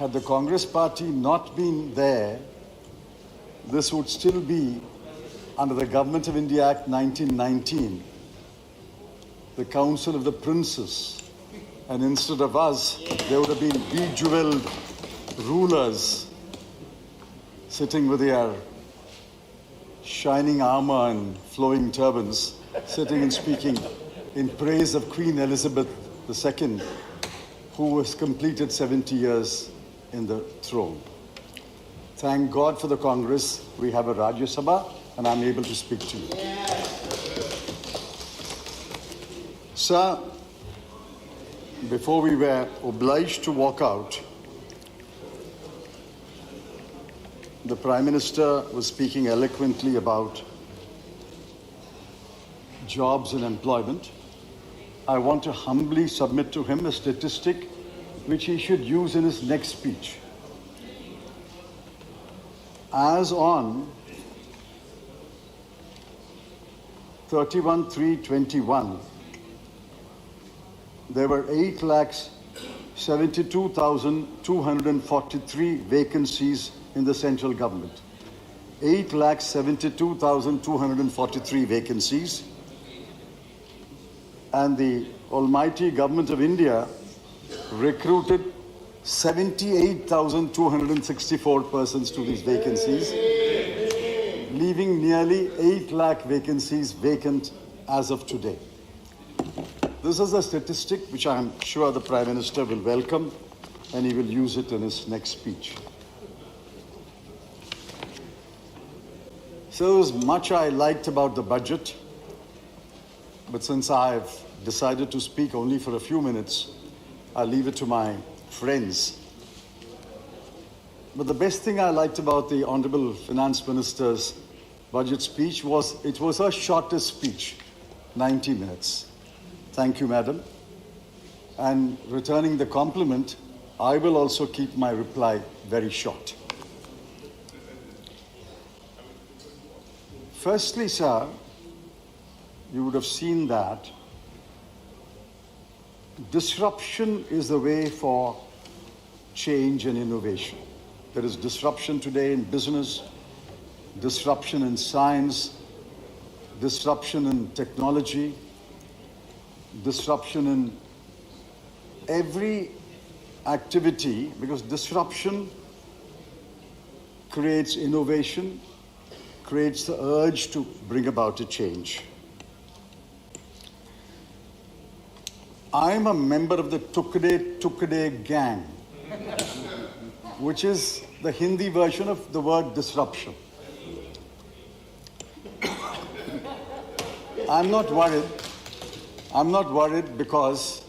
had the Congress party not been there, this would still be under the Government of India Act 1919, the Council of the Princes. And instead of us, there would have been bejeweled rulers sitting with their shining armor and flowing turbans, sitting and speaking in praise of Queen Elizabeth II, who has completed 70 years in the throne. Thank God for the Congress. We have a Rajya Sabha, and I'm able to speak to you. Sir, before we were obliged to walk out, the Prime Minister was speaking eloquently about jobs and employment. I want to humbly submit to him a statistic which he should use in his next speech. As on 31/3/21, there were 8,72,243 vacancies in the central government. 8,72,243 vacancies. And the almighty Government of India recruited 78,264 persons to these vacancies, leaving nearly 8 lakh vacancies vacant as of today. This is a statistic which I am sure the Prime Minister will welcome, and he will use it in his next speech. So there was much I liked about the budget, but since I've decided to speak only for a few minutes, I'll leave it to my friends. But the best thing I liked about the Honorable Finance Minister's budget speech was it was her shortest speech, 90 minutes. Thank you, Madam. And returning the compliment, I will also keep my reply very short. Firstly, sir, you would have seen that disruption is the way for change and innovation. There is disruption today in business, disruption in science, disruption in technology, disruption in every activity, because disruption creates innovation, creates the urge to bring about a change. I'm a member of the Tukde-tukde gang, which is the Hindi version of the word disruption. I'm not worried because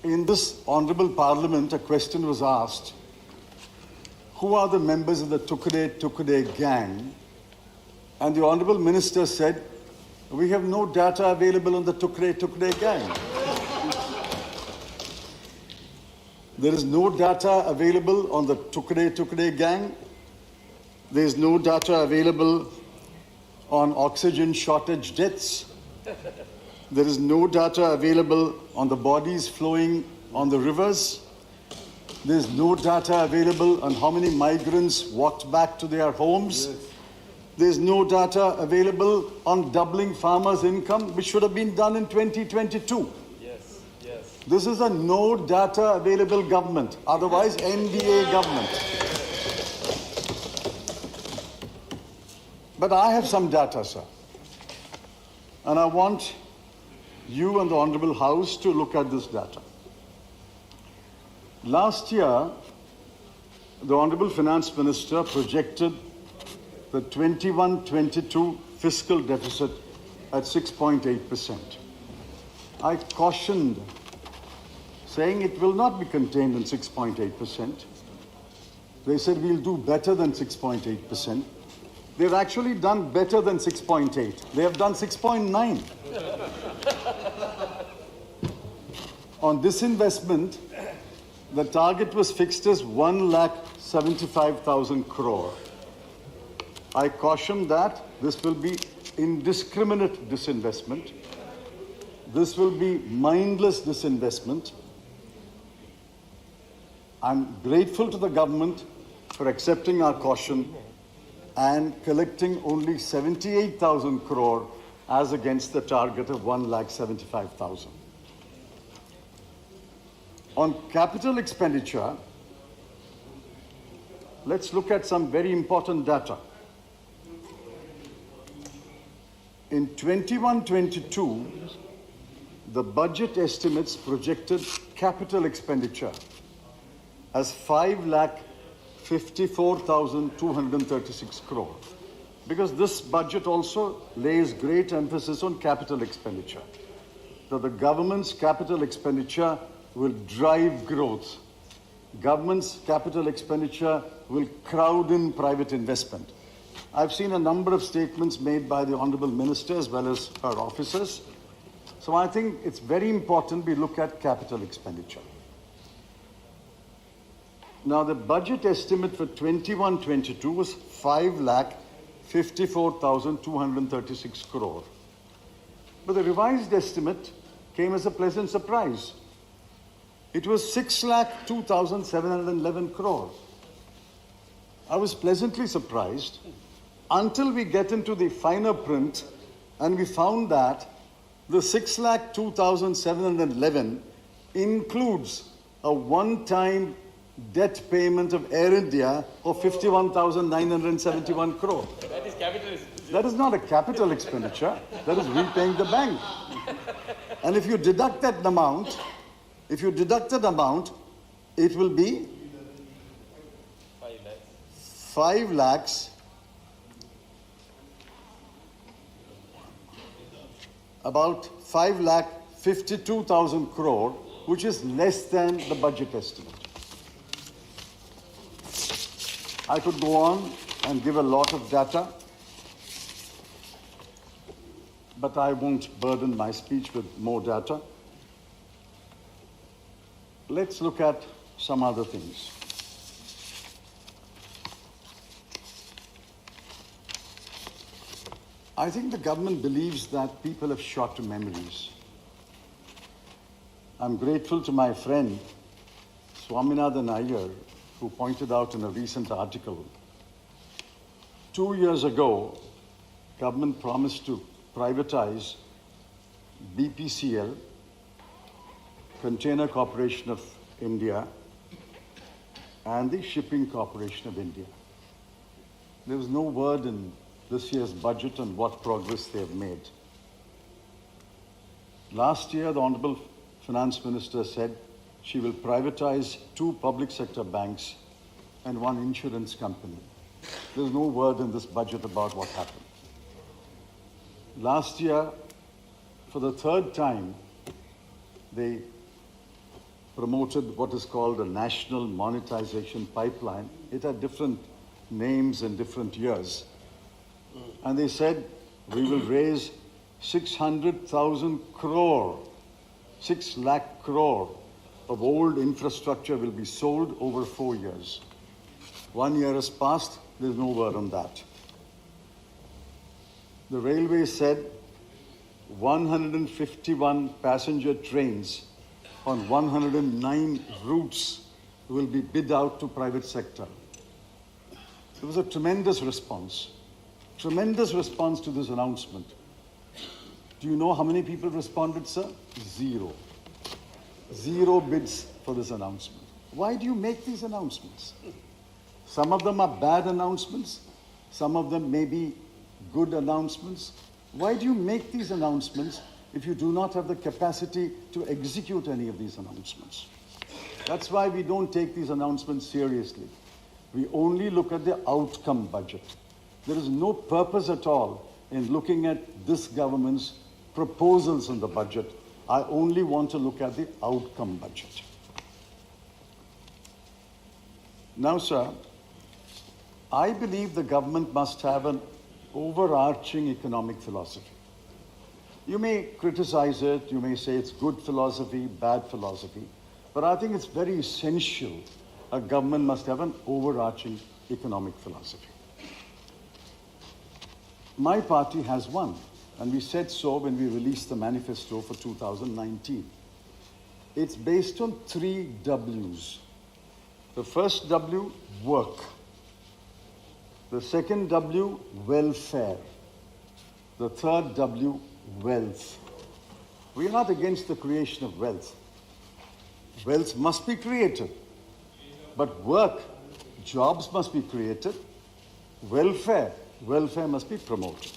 in this honorable parliament, a question was asked, who are the members of the Tukde-tukde gang? And the honorable minister said, we have no data available on the Tukde-tukde gang. There is no data available on the Tukde-tukde gang. There is no data available on oxygen shortage deaths. There is no data available on the bodies flowing on the rivers. There is no data available on how many migrants walked back to their homes. Yes. There is no data available on doubling farmers' income, which should have been done in 2022. Yes, yes. This is a no data available government, otherwise NDA government. But I have some data, sir. And I want you and the Honorable House to look at this data. Last year, the Honorable Finance Minister projected the 21-22 fiscal deficit at 6.8%. I cautioned, saying it will not be contained in 6.8%. They said we'll do better than 6.8%. They've actually done better than 6.8. They have done 6.9. On disinvestment, the target was fixed as 1,75,000 crore. I caution that this will be indiscriminate disinvestment. This will be mindless disinvestment. I'm grateful to the government for accepting our caution and collecting only 78,000 crore as against the target of 1,75,000. On capital expenditure, let's look at some very important data. In 21-22, the budget estimates projected capital expenditure as 5,54,236 crore. Because this budget also lays great emphasis on capital expenditure. That the government's capital expenditure will drive growth. Government's capital expenditure will crowd in private investment. I've seen a number of statements made by the Honorable Minister as well as her officers. So I think it's very important we look at capital expenditure. Now the budget estimate for 21-22 was 5,54,236 crore. But the revised estimate came as a pleasant surprise. It was 6,02,711 crore. I was pleasantly surprised until we get into the finer print and we found that the 6,02,711 includes a one-time debt payment of Air India of 51,971 crore. That is capital. That is not a capital expenditure. That is repaying the bank. And if you deduct that amount, it will be 5 lakhs. About 5,52,000 crore, which is less than the budget estimate. I could go on and give a lot of data, but I won't burden my speech with more data. Let's look at some other things. I think the government believes that people have short memories. I'm grateful to my friend, Swaminathan Iyer, who pointed out in a recent article, 2 years ago, government promised to privatize BPCL, Container Corporation of India, and the Shipping Corporation of India. There was no word in this year's budget on what progress they have made. Last year, the Honorable Finance Minister said she will privatize 2 public sector banks and 1 insurance company. There's no word in this budget about what happened. Last year, for the 3rd time, they promoted what is called a national monetization pipeline. It had different names in different years. And they said, we will raise 600,000 crore, 6 lakh crore of old infrastructure will be sold over 4 years. 1 year has passed, there's no word on that. The railway said 151 passenger trains on 109 routes will be bid out to private sector. There was a tremendous response to this announcement. Do you know how many people responded, sir? 0. 0 bids for this announcement. Why do you make these announcements? Some of them are bad announcements. Some of them may be good announcements. Why do you make these announcements if you do not have the capacity to execute any of these announcements? That's why we don't take these announcements seriously. We only look at the outcome budget. There is no purpose at all in looking at this government's proposals in the budget. I only want to look at the outcome budget. Now, sir, I believe the government must have an overarching economic philosophy. You may criticize it, you may say it's good philosophy, bad philosophy, but I think it's very essential a government must have an overarching economic philosophy. My party has one, and we said so when we released the manifesto for 2019. It's based on 3 W's. The first W, work. The second W, welfare. The third W, wealth. We are not against the creation of wealth. Wealth must be created. But work, jobs must be created. Welfare must be promoted.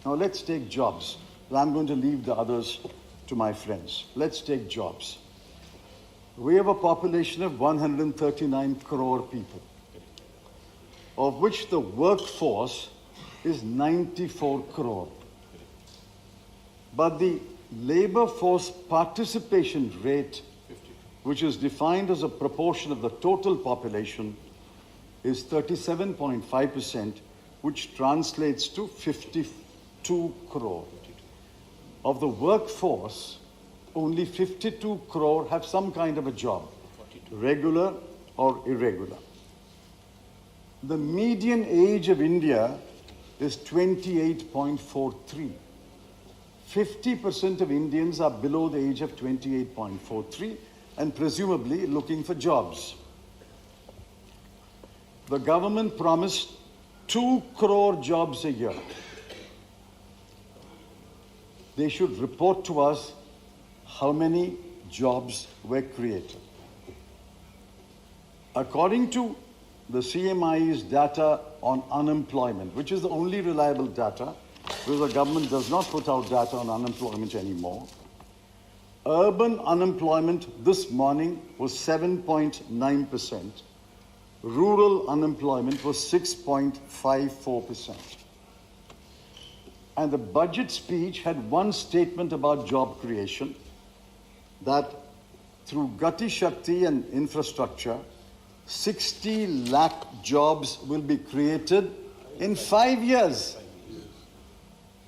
Now let's take jobs. I'm going to leave the others to my friends. Let's take jobs. We have a population of 139 crore people, of which the workforce is 94 crore. But the labor force participation rate, which is defined as a proportion of the total population, is 37.5%, which translates to 52 crore. Of the workforce, only 52 crore have some kind of a job, regular or irregular. The median age of India is 28.43. 50% of Indians are below the age of 28.43 and presumably looking for jobs. The government promised 2 crore jobs a year. They should report to us how many jobs were created. According to the CMI's data on unemployment, which is the only reliable data, because the government does not put out data on unemployment anymore, urban unemployment this morning was 7.9%. Rural unemployment was 6.54%. And the budget speech had one statement about job creation, that through Gati Shakti and infrastructure, 60 lakh jobs will be created in 5 years.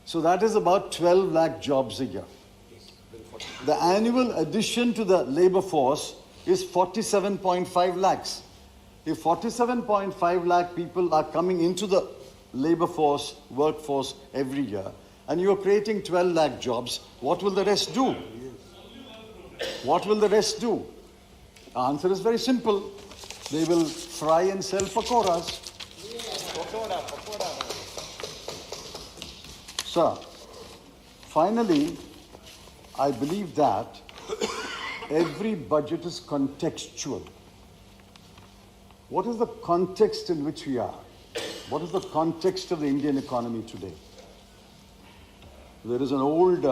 So that is about 12 lakh jobs a year. The annual addition to the labor force is 47.5 lakhs. If 47.5 lakh people are coming into the labor force, workforce every year, and you are creating 12 lakh jobs, what will the rest do? What will the rest do? The answer is very simple. They will fry and sell pakoras. Sir, finally, I believe that every budget is contextual. What is the context in which we are? What is the context of the Indian economy today? There is an old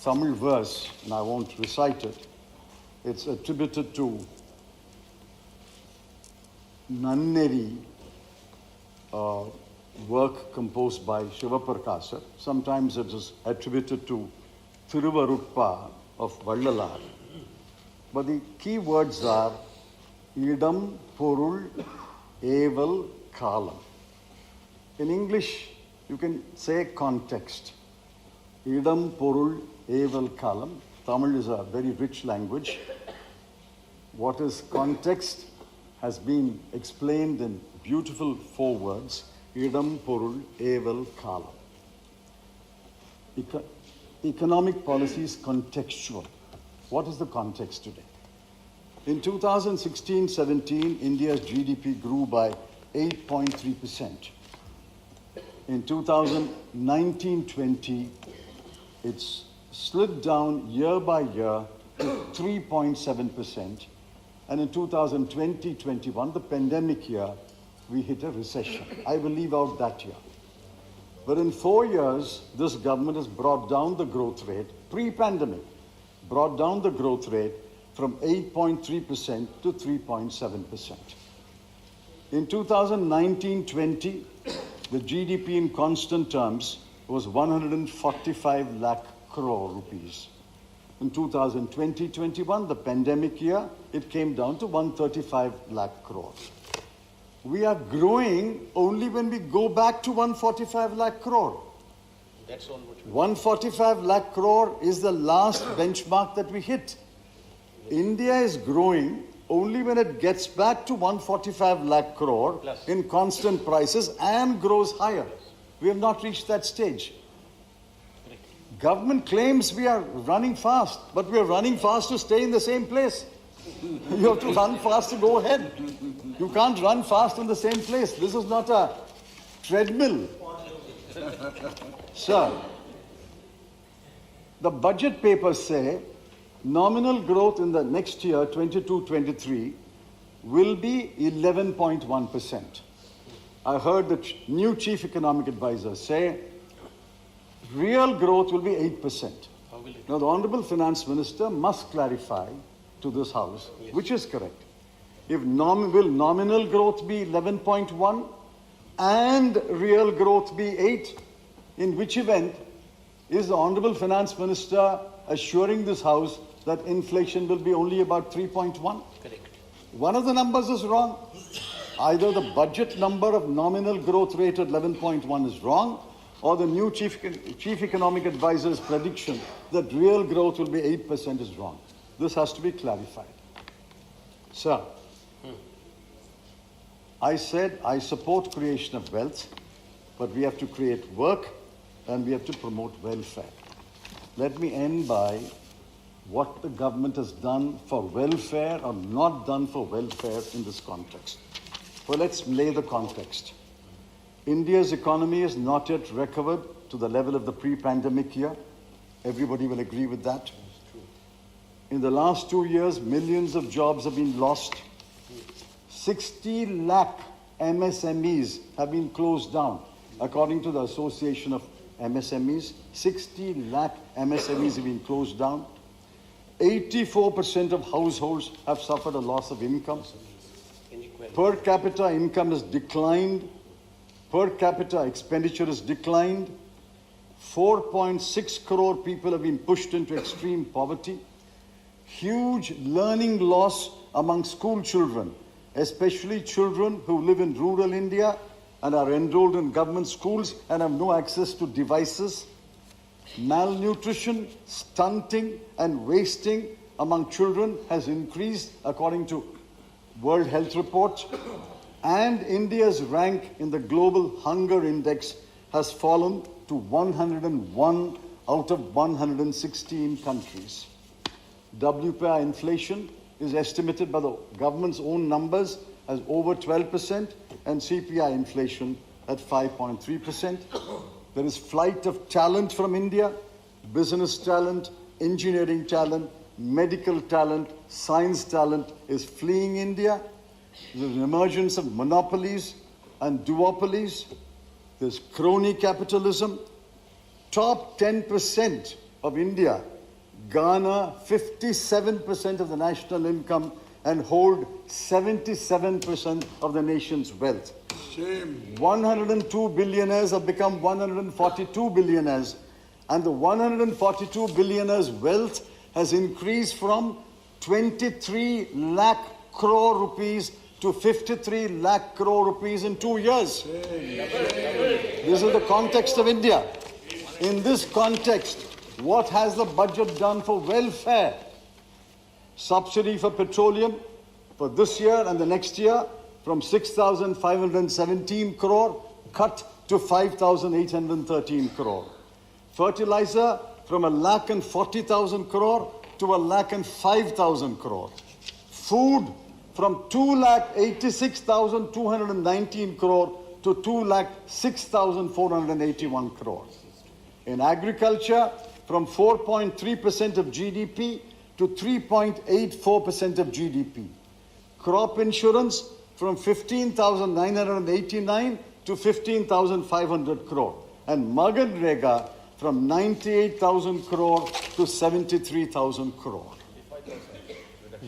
Tamil verse, and I won't recite it. It's attributed to Nanneri, work composed by Shivaprakaša. Sometimes it is attributed to Thiruvarutpa of Vallalar. But the key words are Idam, Porul, Eval, Kalam. In English, you can say context. Idam, Porul, Eval, Kalam. Tamil is a very rich language. What is context has been explained in beautiful 4 words. Idam, Porul, Eval, Kalam. Economic policy is contextual. What is the context today? In 2016-17, India's GDP grew by 8.3%. In 2019-20, it's slid down year by year to 3.7%. And in 2020-21, the pandemic year, we hit a recession. I will leave out that year. But in 4 years, this government has brought down the growth rate, pre-pandemic, brought down the growth rate from 8.3% to 3.7%. In 2019-20, the GDP in constant terms was 145 lakh crore rupees. In 2020-21, the pandemic year, it came down to 135 lakh crore. We are growing only when we go back to 145 lakh crore. That's all what 145 lakh crore is the last benchmark that we hit. India is growing only when it gets back to 145 lakh crore Plus. in constant prices and grows higher. We have not reached that stage. Government claims we are running fast, but we are running fast to stay in the same place. You have to run fast to go ahead. You can't run fast in the same place. This is not a treadmill. Sir, the budget papers say nominal growth in the next year, 22-23, will be 11.1%. I heard the new chief economic advisor say real growth will be 8%. Now, the Honorable Finance Minister must clarify to this House, which is correct. If will nominal growth be 11.1 and real growth be 8? In which event is the Honorable Finance Minister assuring this House that inflation will be only about 3.1? Correct. One of the numbers is wrong. Either the budget number of nominal growth rate at 11.1 is wrong, or the new chief economic advisor's prediction that real growth will be 8% is wrong. This has to be clarified. Sir, I said I support creation of wealth, but we have to create work and we have to promote welfare. Let me end by what the government has done for welfare or not done for welfare in this context. Well, let's lay the context. India's economy is not yet recovered to the level of the pre-pandemic year. Everybody will agree with that. In the last 2 years, millions of jobs have been lost. 60 lakh MSMEs have been closed down, according to the Association of MSMEs. 60 lakh MSMEs have been closed down. 84% of households have suffered a loss of income. Per capita income has declined. Per capita expenditure has declined. 4.6 crore people have been pushed into extreme poverty. Huge learning loss among school children, especially children who live in rural India and are enrolled in government schools and have no access to devices. Malnutrition, stunting, and wasting among children has increased according to World Health Report. And India's rank in the Global Hunger Index has fallen to 101 out of 116 countries. WPI inflation is estimated by the government's own numbers as over 12% and CPI inflation at 5.3%. There is flight of talent from India, business talent, engineering talent, medical talent, science talent is fleeing India. There's an emergence of monopolies and duopolies. There's crony capitalism. Top 10% of India garner 57% of the national income and hold 77% of the nation's wealth. Shame. 102 billionaires have become 142 billionaires, and the 142 billionaires' wealth has increased from 23 lakh crore rupees to 53 lakh crore rupees in 2 years. This is the context of India. In this context, what has the budget done for welfare? Subsidy for petroleum for this year and the next year from 6,517 crore cut to 5,813 crore. Fertilizer from 1,40,000 crore to 1,05,000 crore. Food from 2,86,219 crore to 2,06,481 crore. In agriculture, from 4.3% of GDP to 3.84% of GDP. Crop insurance from 15,989 to 15,500 crore. And Maganrega from 98,000 crore to 73,000 crore.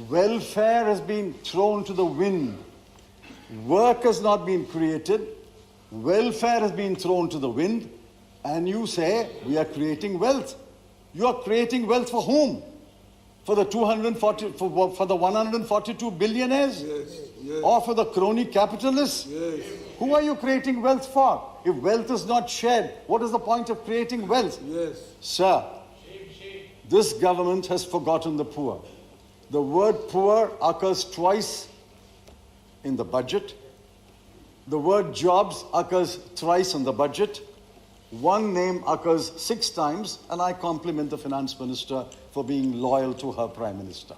Welfare has been thrown to the wind. Work has not been created. Welfare has been thrown to the wind. And you say, we are creating wealth. You are creating wealth for whom? For the 142 billionaires? Yes, yes. Or for the crony capitalists? Yes. Who are you creating wealth for? If wealth is not shared, what is the point of creating wealth? Yes. Sir, this government has forgotten the poor. The word poor occurs twice in the budget. The word jobs occurs thrice in the budget. One name occurs 6 times, and I compliment the finance minister for being loyal to her prime minister.